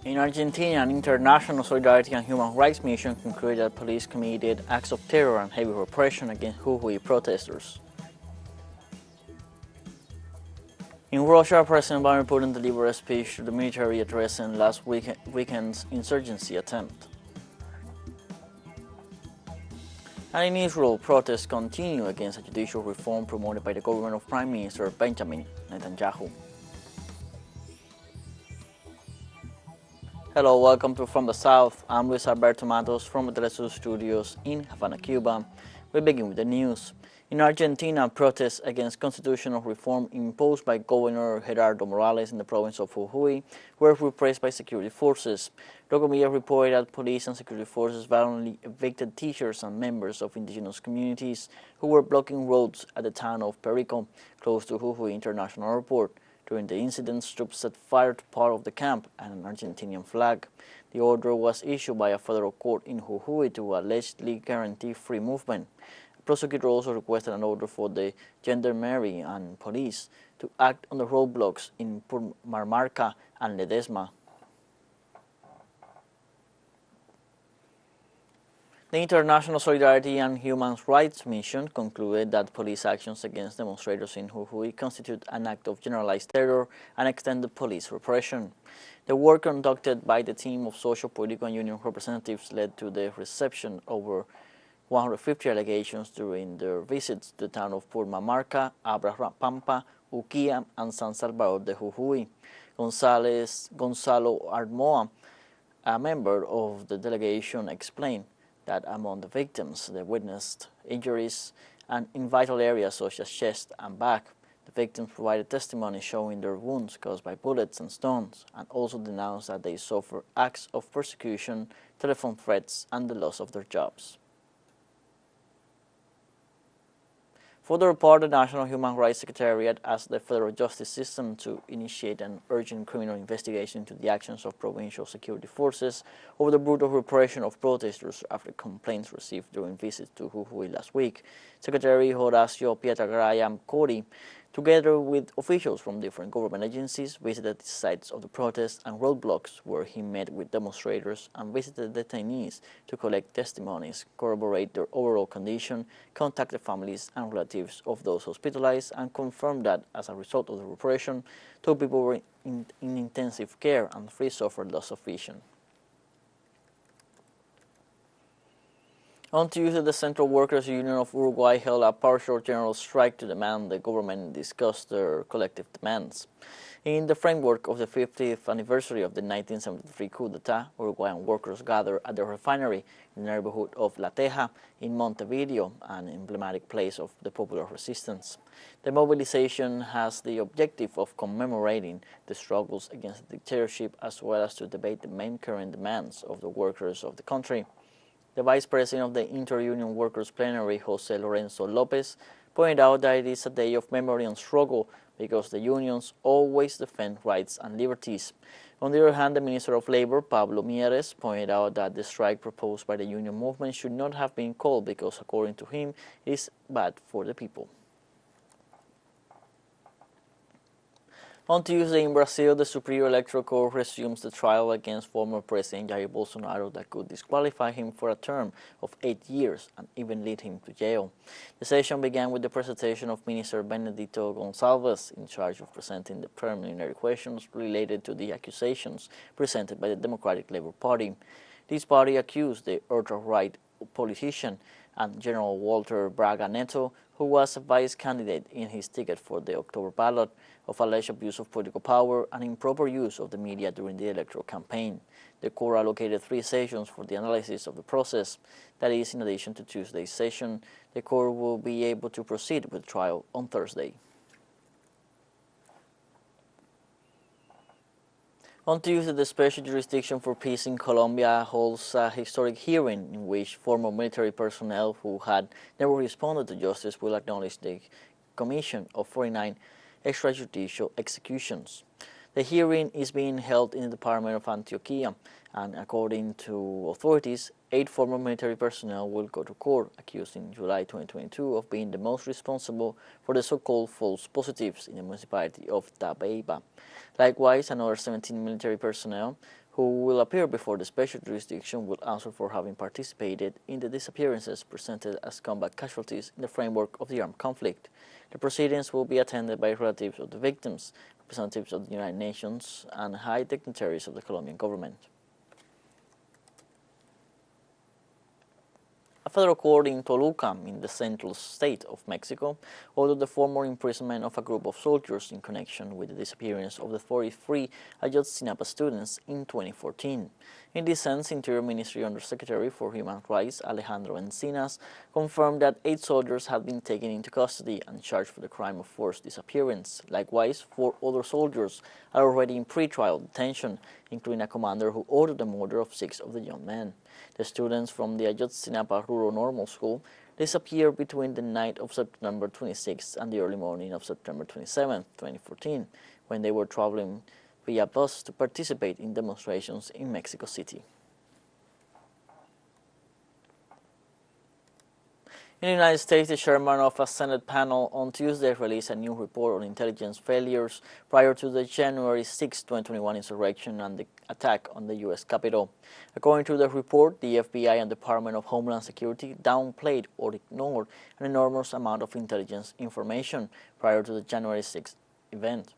In Argentina, an international solidarity and human rights mission concluded that police committed acts of terror and heavy repression against Jujuy protesters. In Russia, President Vladimir Putin delivered a speech to the military addressing last weekend's insurgency attempt. And in Israel, protests continue against a judicial reform promoted by the government of Prime Minister Benjamin Netanyahu. Hello, welcome to From the South. I'm Luis Alberto Matos from the teleSUR studios in Havana, Cuba. We begin with the news. In Argentina, protests against constitutional reform imposed by Governor Gerardo Morales in the province of Jujuy were repressed by security forces. Local media reported that police and security forces violently evicted teachers and members of indigenous communities who were blocking roads at the town of Perico, close to Jujuy International Airport. During the incidents, troops set fire to part of the camp and an Argentinian flag. The order was issued by a federal court in Jujuy to allegedly guarantee free movement. A prosecutor also requested an order for the gendarmerie and police to act on the roadblocks in Purmamarca and Ledesma. The International Solidarity and Human Rights Mission concluded that police actions against demonstrators in Jujuy constitute an act of generalized terror and extended police repression. The work conducted by the team of social, political, and union representatives led to the reception of over 150 allegations during their visits to the town of Purmamarca, Pampa, Uquía, and San Salvador de Jujuy. Gonzalo Armoa, a member of the delegation, explained that among the victims, they witnessed injuries and in vital areas such as chest and back. The victims provided testimony showing their wounds caused by bullets and stones, and also denounced that they suffered acts of persecution, telephone threats, and the loss of their jobs. For their part, the National Human Rights Secretariat asked the federal justice system to initiate an urgent criminal investigation into the actions of provincial security forces over the brutal repression of protesters after complaints received during visits to Jujuy last week. Secretary Horacio Pietragraya Cori, together with officials from different government agencies, visited the sites of the protests and roadblocks where he met with demonstrators and visited detainees to collect testimonies, corroborate their overall condition, contact the families and relatives of those hospitalized, and confirm that, as a result of the repression, 2 people were in intensive care and 3 suffered loss of vision. On Tuesday, the Central Workers Union of Uruguay held a partial general strike to demand the government discuss their collective demands. In the framework of the 50th anniversary of the 1973 coup d'etat, Uruguayan workers gathered at the refinery in the neighborhood of La Teja in Montevideo, an emblematic place of the popular resistance. The mobilization has the objective of commemorating the struggles against the dictatorship as well as to debate the main current demands of the workers of the country. The Vice President of the Inter-Union Workers Plenary, Jose Lorenzo Lopez, pointed out that it is a day of memory and struggle because the unions always defend rights and liberties. On the other hand, the Minister of Labor, Pablo Mieres, pointed out that the strike proposed by the union movement should not have been called because, according to him, it is bad for the people. On Tuesday in Brazil, the Superior Electoral Court resumes the trial against former President Jair Bolsonaro that could disqualify him for a term of 8 years and even lead him to jail. The session began with the presentation of Minister Benedito Gonçalves, in charge of presenting the preliminary questions related to the accusations presented by the Democratic Labour Party. This party accused the ultra-right politician and General Walter Braga Neto, who was a vice candidate in his ticket for the October ballot, of alleged abuse of political power and improper use of the media during the electoral campaign. The court allocated 3 sessions for the analysis of the process. That is, in addition to Tuesday's session, the court will be able to proceed with trial on Thursday. On Tuesday, the Special Jurisdiction for Peace in Colombia holds a historic hearing in which former military personnel who had never responded to justice will acknowledge the commission of 49 extrajudicial executions. The hearing is being held in the department of Antioquia, and according to authorities, 8 former military personnel will go to court, accused in July 2022 of being the most responsible for the so-called false positives in the municipality of Tabeiba. Likewise, another 17 military personnel who will appear before the special jurisdiction, will answer for having participated in the disappearances presented as combat casualties in the framework of the armed conflict. The proceedings will be attended by relatives of the victims, representatives of the United Nations, and high dignitaries of the Colombian government. A federal court in Toluca, in the central state of Mexico, ordered the formal imprisonment of a group of soldiers in connection with the disappearance of the 43 Ayotzinapa students in 2014. In this sense, Interior Ministry Undersecretary for Human Rights Alejandro Encinas confirmed that 8 soldiers had been taken into custody and charged for the crime of forced disappearance. Likewise, 4 other soldiers are already in pre-trial detention, including a commander who ordered the murder of 6 of the young men. The students from the Ayotzinapa Rural Normal School disappeared between the night of September 26 and the early morning of September 27, 2014, when they were traveling via bus to participate in demonstrations in Mexico City. In the United States, the chairman of a Senate panel on Tuesday released a new report on intelligence failures prior to the January 6, 2021 insurrection and the attack on the U.S. Capitol. According to the report, the FBI and Department of Homeland Security downplayed or ignored an enormous amount of intelligence information prior to the January 6 event.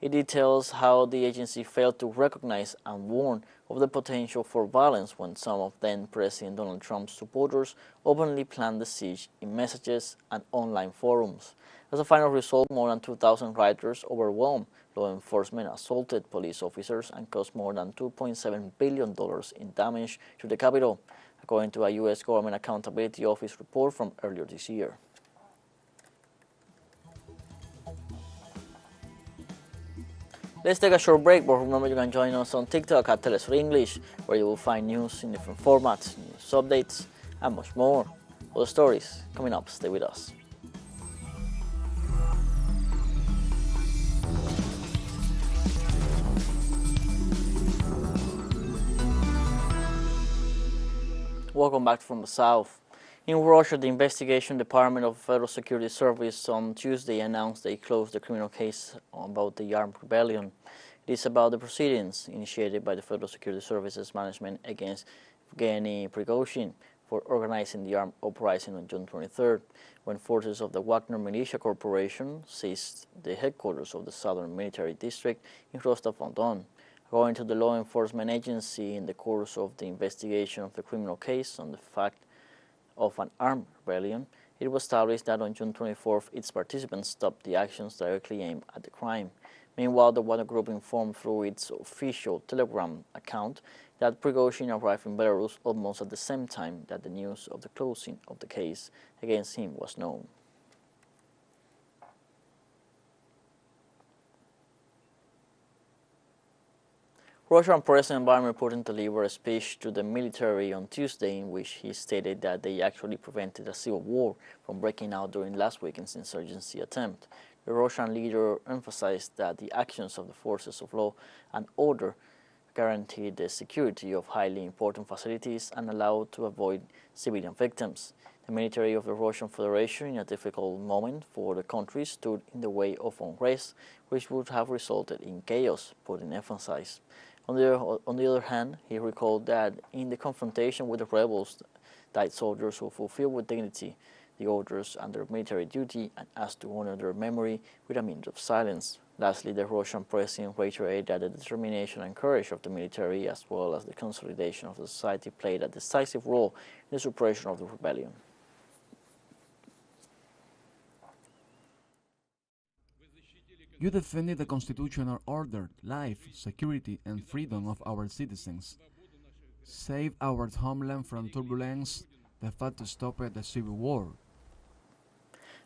It details how the agency failed to recognize and warn of the potential for violence when some of then-President Donald Trump's supporters openly planned the siege in messages and online forums. As a final result, more than 2,000 rioters overwhelmed law enforcement, assaulted police officers, and caused more than $2.7 billion in damage to the Capitol, according to a U.S. Government Accountability Office report from earlier this year. Let's take a short break, but remember you can join us on TikTok at teleSUR English, where you will find news in different formats, news updates, and much more. Other stories coming up. Stay with us. Welcome back from the South. In Russia, the Investigation Department of Federal Security Service on Tuesday announced they closed the criminal case about the armed rebellion. It is about the proceedings initiated by the Federal Security Services Management against Evgeny Prigozhin for organizing the armed uprising on June 23rd, when forces of the Wagner Militia Corporation seized the headquarters of the Southern Military District in Rostov-on-Don. According to the law enforcement agency, in the course of the investigation of the criminal case on the fact of an armed rebellion, it was established that on June 24th, its participants stopped the actions directly aimed at the crime. Meanwhile, the Wagner Group informed through its official Telegram account that Prigozhin arrived in Belarus almost at the same time that the news of the closing of the case against him was known. Russian President Vladimir Putin delivered a speech to the military on Tuesday in which he stated that they actually prevented a civil war from breaking out during last weekend's insurgency attempt. The Russian leader emphasized that the actions of the forces of law and order guaranteed the security of highly important facilities and allowed to avoid civilian victims. The military of the Russian Federation, in a difficult moment for the country, stood in the way of unrest, which would have resulted in chaos, Putin emphasized. On the other hand, he recalled that in the confrontation with the rebels died soldiers who fulfilled with dignity the orders under military duty and asked to honor their memory with a minute of silence. Lastly, the Russian president reiterated that the determination and courage of the military, as well as the consolidation of the society, played a decisive role in the suppression of the rebellion. You defended the constitutional order, life, security, and freedom of our citizens. Saved our homeland from turbulence, the fight to stop the civil war.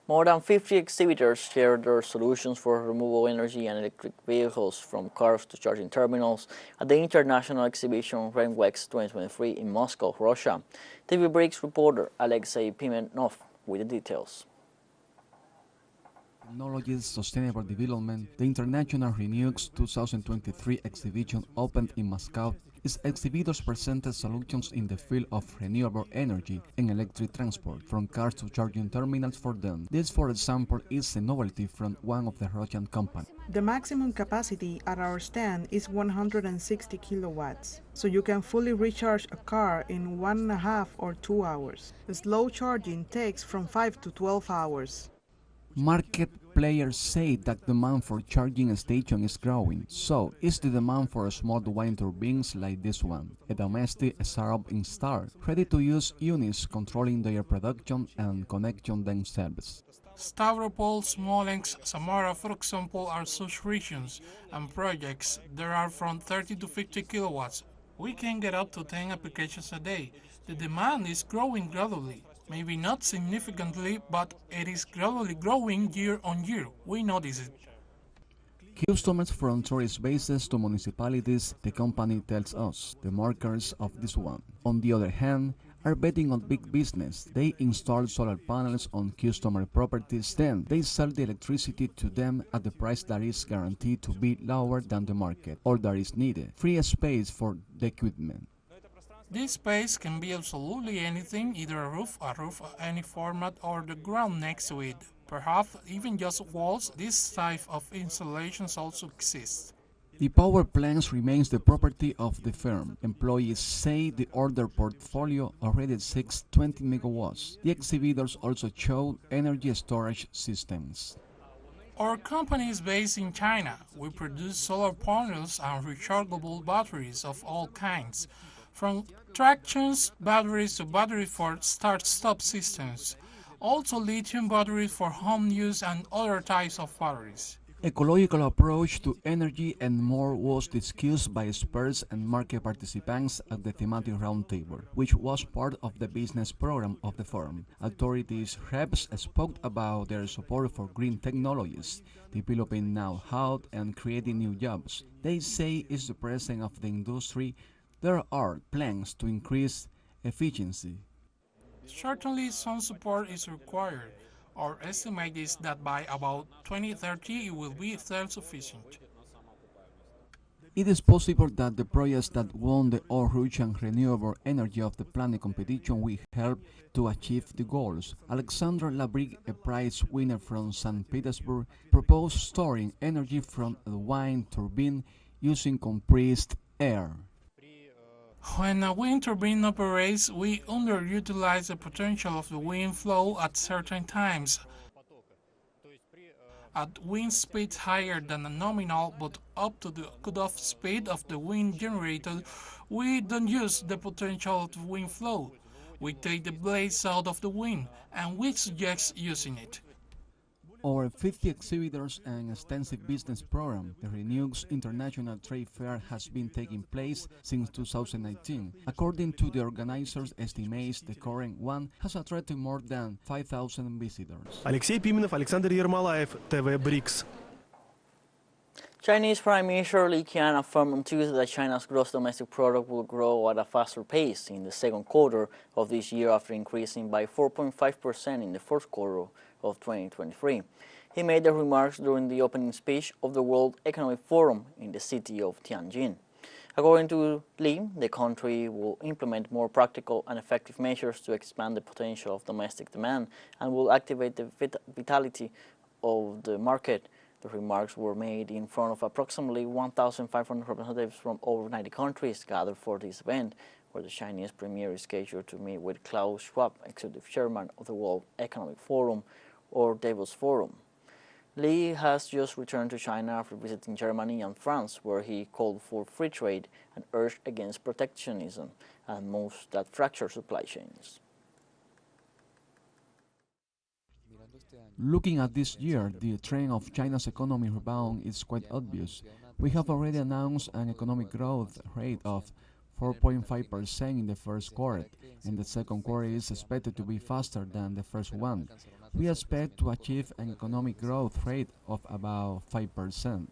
More than 50 exhibitors shared their solutions for renewable energy and electric vehicles, from cars to charging terminals, at the international exhibition RenWex 2023 in Moscow, Russia. TV Break's reporter Alexei Pimenov with the details. Technologies Sustainable Development, the International Renewx 2023 exhibition opened in Moscow. Its exhibitors presented solutions in the field of renewable energy and electric transport, from cars to charging terminals for them. This, for example, is a novelty from one of the Russian companies. The maximum capacity at our stand is 160 kilowatts, so you can fully recharge a car in 1.5 or 2 hours. The slow charging takes from 5 to 12 hours. Market players say that demand for charging stations is growing, so is the demand for small wind turbines like this one, a domestic startup installed, ready-to-use units controlling their production and connection themselves. Stavropol, Smolensk, Samara, for example, are such regions and projects that are from 30 to 50 kilowatts. We can get up to 10 applications a day. The demand is growing gradually. Maybe not significantly, but it is gradually growing year on year. We notice it. Customers from tourist bases to municipalities, the company tells us, the markers of this one. On the other hand, are betting on big business. They install solar panels on customer properties, then they sell the electricity to them at the price that is guaranteed to be lower than the market. All that is needed, free space for the equipment. This space can be absolutely anything, either a roof of any format, or the ground next to it. Perhaps even just walls. This type of installations also exist. The power plants remains the property of the firm. Employees say the order portfolio already exceeds 20 megawatts. The exhibitors also showed energy storage systems. Our company is based in China. We produce solar panels and rechargeable batteries of all kinds, from traction batteries to batteries for start-stop systems, also lithium batteries for home use and other types of batteries. Ecological approach to energy and more was discussed by experts and market participants at the thematic roundtable, which was part of the business program of the forum. Authorities reps spoke about their support for green technologies, developing know-how and creating new jobs. They say it's the presence of the industry. There are plans to increase efficiency. Certainly some support is required. Our estimate is that by about 2030 it will be self-sufficient. It is possible that the projects that won the All-Russian Renewable Energy of the Planet competition will help to achieve the goals. Alexander Labrik, a prize winner from St. Petersburg, proposed storing energy from a wind turbine using compressed air. When a wind turbine operates, we underutilize the potential of the wind flow at certain times. At wind speeds higher than the nominal but up to the cutoff speed of the wind generator, we don't use the potential of the wind flow. We take the blades out of the wind, and we suggest using it. Over 50 exhibitors and extensive business program, the Renewx International Trade Fair has been taking place since 2019. According to the organizers' estimates, the current one has attracted more than 5,000 visitors. Алексей Пименов, Александр Ермолаев, ТВ БРИКС. Chinese Prime Minister Li Qian affirmed on Tuesday that China's gross domestic product will grow at a faster pace in the second quarter of this year after increasing by 4.5% in the first quarter of 2023. He made the remarks during the opening speech of the World Economic Forum in the city of Tianjin. According to Li, the country will implement more practical and effective measures to expand the potential of domestic demand and will activate the vitality of the market. The remarks were made in front of approximately 1,500 representatives from over 90 countries gathered for this event, where the Chinese premier is scheduled to meet with Klaus Schwab, executive chairman of the World Economic Forum, or Davos Forum. Li has just returned to China after visiting Germany and France, where he called for free trade and urged against protectionism and moves that fracture supply chains. Looking at this year, the trend of China's economic rebound is quite obvious. We have already announced an economic growth rate of 4.5% in the first quarter, and the second quarter is expected to be faster than the first one. We expect to achieve an economic growth rate of about 5%.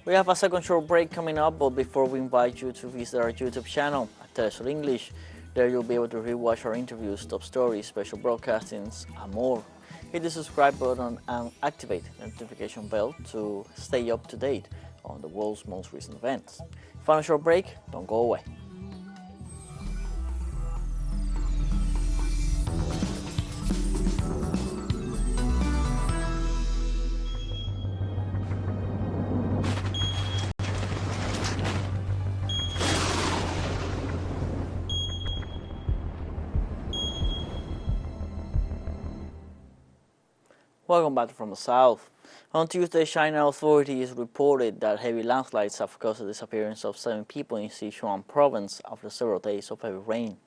We have a second short break coming up, but before we invite you to visit our YouTube channel at teleSUR English, there you'll be able to rewatch our interviews, top stories, special broadcastings, and more. hit the subscribe button and activate the notification bell to stay up to date on the world's most recent events. For a short break, don't go away. Welcome back from the south. On Tuesday, China authorities reported that heavy landslides have caused the disappearance of 7 people in Sichuan province after several days of heavy rain.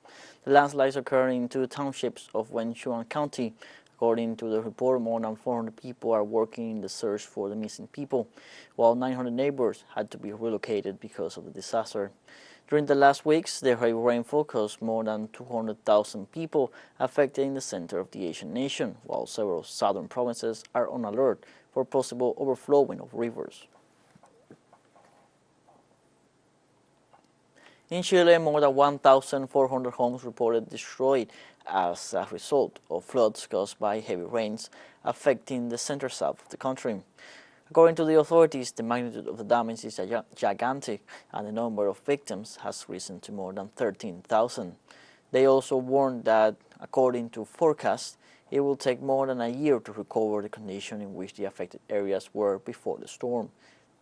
The landslides occurred in 2 townships of Wenchuan County. According to the report, more than 400 people are working in the search for the missing people, while 900 neighbors had to be relocated because of the disaster. During the last weeks, the heavy rainfall caused more than 200,000 people affected in the center of the Asian nation, while several southern provinces are on alert for possible overflowing of rivers. In Chile, more than 1,400 homes reported destroyed as a result of floods caused by heavy rains affecting the center-south of the country. According to the authorities, the magnitude of the damage is gigantic and the number of victims has risen to more than 13,000. They also warned that, according to forecasts, it will take more than a year to recover the condition in which the affected areas were before the storm.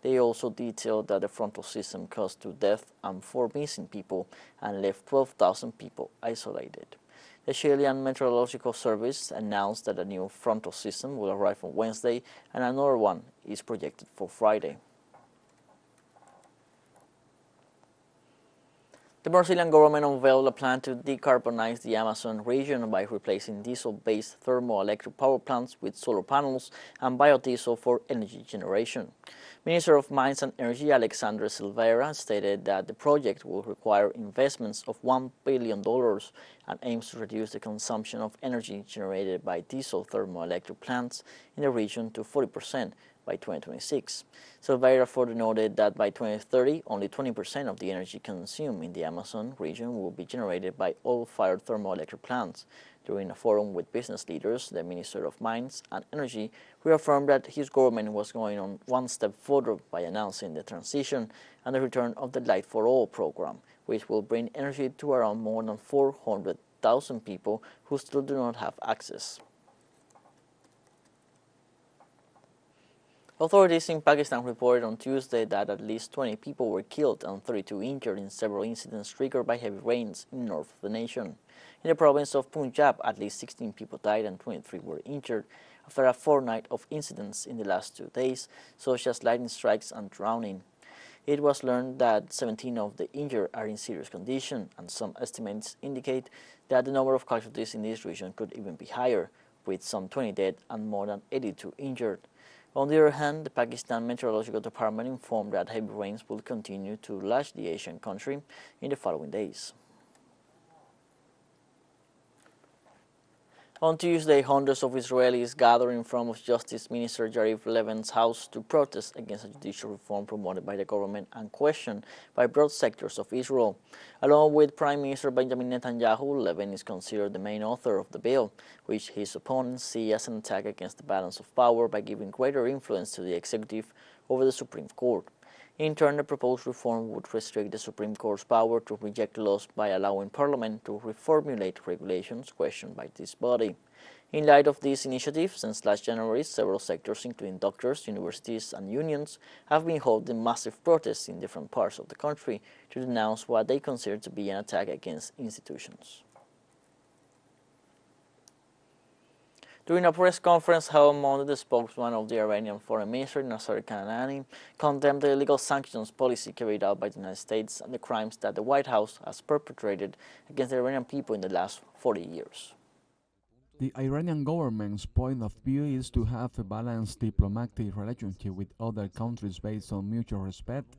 They also detailed that the frontal system caused 2 deaths and 4 missing people and left 12,000 people isolated. The Chilean Meteorological Service announced that a new frontal system will arrive on Wednesday and another one is projected for Friday. The Brazilian government unveiled a plan to decarbonize the Amazon region by replacing diesel-based thermoelectric power plants with solar panels and biodiesel for energy generation. Minister of Mines and Energy Alexandre Silveira stated that the project will require investments of $1 billion and aims to reduce the consumption of energy generated by diesel thermoelectric plants in the region to 40% by 2026. Silveira further noted that by 2030, only 20% of the energy consumed in the Amazon region will be generated by oil-fired thermoelectric plants. During a forum with business leaders, the Minister of Mines and Energy reaffirmed that his government was going on one step further by announcing the transition and the return of the Light for All program, which will bring energy to around more than 400,000 people who still do not have access. Authorities in Pakistan reported on Tuesday that at least 20 people were killed and 32 injured in several incidents triggered by heavy rains in the north of the nation. In the province of Punjab, at least 16 people died and 23 were injured after a fortnight of incidents in the last 2 days, such as lightning strikes and drowning. It was learned that 17 of the injured are in serious condition, and some estimates indicate that the number of casualties in this region could even be higher, with some 20 dead and more than 82 injured. On the other hand, the Pakistan Meteorological Department informed that heavy rains will continue to lash the Asian country in the following days. On Tuesday, hundreds of Israelis gathered in front of Justice Minister Yariv Levin's house to protest against a judicial reform promoted by the government and questioned by broad sectors of Israel. Along with Prime Minister Benjamin Netanyahu, Levin is considered the main author of the bill, which his opponents see as an attack against the balance of power by giving greater influence to the executive over the Supreme Court. In turn, the proposed reform would restrict the Supreme Court's power to reject laws by allowing Parliament to reformulate regulations questioned by this body. In light of this initiative, since last January, several sectors, including doctors, universities, and unions, have been holding massive protests in different parts of the country to denounce what they consider to be an attack against institutions. During a press conference held Monday, the spokesman of the Iranian Foreign Ministry, Nasser Kanani, condemned the illegal sanctions policy carried out by the United States and the crimes that the White House has perpetrated against the Iranian people in the last 40 years. The Iranian government's point of view is to have a balanced diplomatic relationship with other countries based on mutual respect,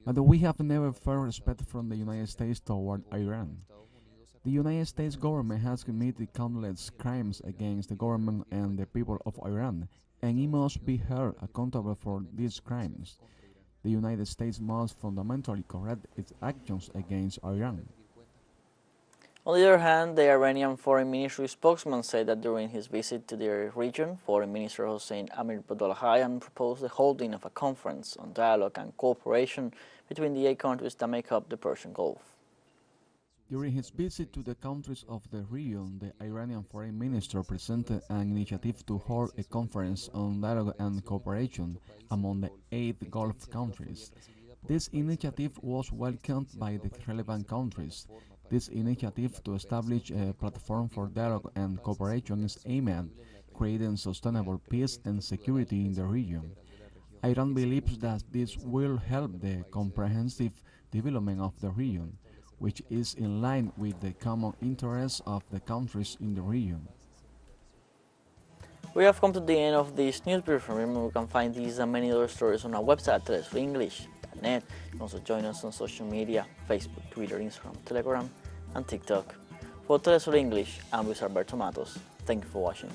but we have never felt respect from the United States toward Iran. The United States government has committed countless crimes against the government and the people of Iran, and it must be held accountable for these crimes. The United States must fundamentally correct its actions against Iran. On the other hand, the Iranian Foreign Ministry spokesman said that during his visit to the region, Foreign Minister Hossein Amir-Abdollahian proposed the holding of a conference on dialogue and cooperation between the 8 countries that make up the Persian Gulf. During his visit to the countries of the region, the Iranian Foreign Minister presented an initiative to hold a conference on dialogue and cooperation among the 8 Gulf countries. This initiative was welcomed by the relevant countries. This initiative to establish a platform for dialogue and cooperation is aimed at creating sustainable peace and security in the region. Iran believes that this will help the comprehensive development of the region, which is in line with the common interests of the countries in the region. We have come to the end of this news briefing. Remember, you can find these and many other stories on our website, telesurenglish.net. You can also join us on social media, Facebook, Twitter, Instagram, Telegram, and TikTok. For TeleSUR English, I'm Luis Alberto Matos. Thank you for watching.